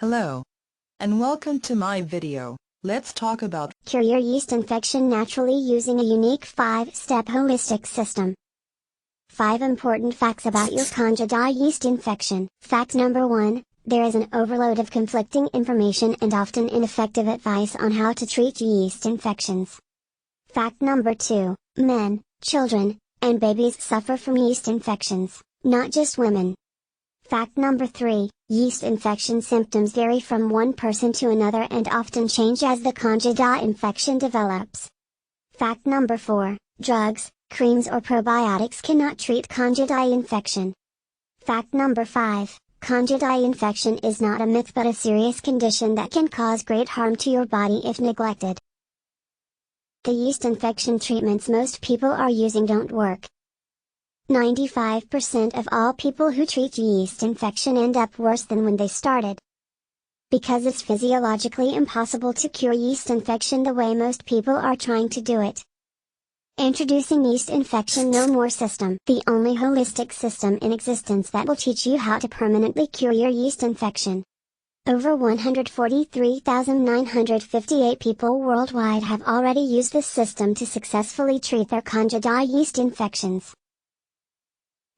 Hello, and welcome to my video. Let's talk about cure your yeast infection naturally using a unique 5-step holistic system. 5 important facts about your Candida yeast infection. Fact number 1, there is an overload of conflicting information and often ineffective advice on how to treat yeast infections. Fact number 2, men, children, and babies suffer from yeast infections, not just women. Fact number 3, yeast infection symptoms vary from one person to another and often change as the Candida infection develops. Fact number 4, drugs, creams or probiotics cannot treat Candida infection. Fact number 5, Candida infection is not a myth but a serious condition that can cause great harm to your body if neglected. The yeast infection treatments most people are using don't work. 95% of all people who treat yeast infection end up worse than when they started. Because it's physiologically impossible to cure yeast infection the way most people are trying to do it. Introducing Yeast Infection No More System, the only holistic system in existence that will teach you how to permanently cure your yeast infection. Over 143,958 people worldwide have already used this system to successfully treat their Candida yeast infections.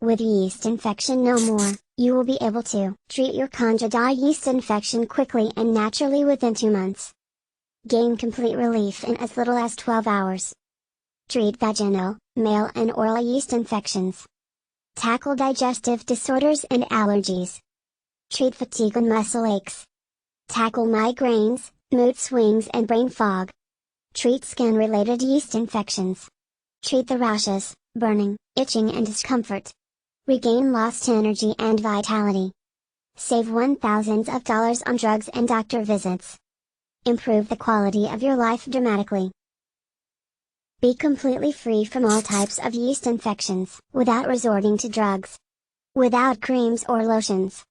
With Yeast Infection No More, you will be able to treat your Candida yeast infection quickly and naturally within 2 months. Gain complete relief in as little as 12 hours. Treat vaginal, male and oral yeast infections. Tackle digestive disorders and allergies. Treat fatigue and muscle aches. Tackle migraines, mood swings and brain fog. Treat skin-related yeast infections. Treat the rashes, burning, itching and discomfort. Regain lost energy and vitality. Save thousands of dollars on drugs and doctor visits. Improve the quality of your life dramatically. Be completely free from all types of yeast infections, without resorting to drugs. Without creams or lotions.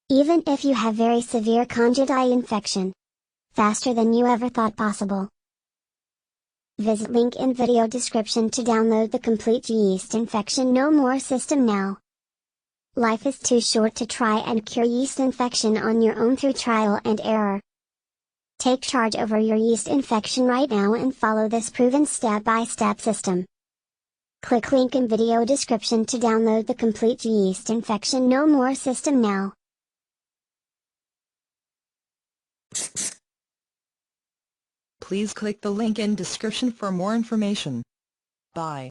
Even if you have very severe Candida infection. Faster than you ever thought possible. Visit link in video description to download the complete Yeast Infection No More system now. Life is too short to try and cure yeast infection on your own through trial and error. Take charge over your yeast infection right now and follow this proven step-by-step system. Click link in video description to download the complete Yeast Infection No More system now. Please click the link in description for more information. Bye.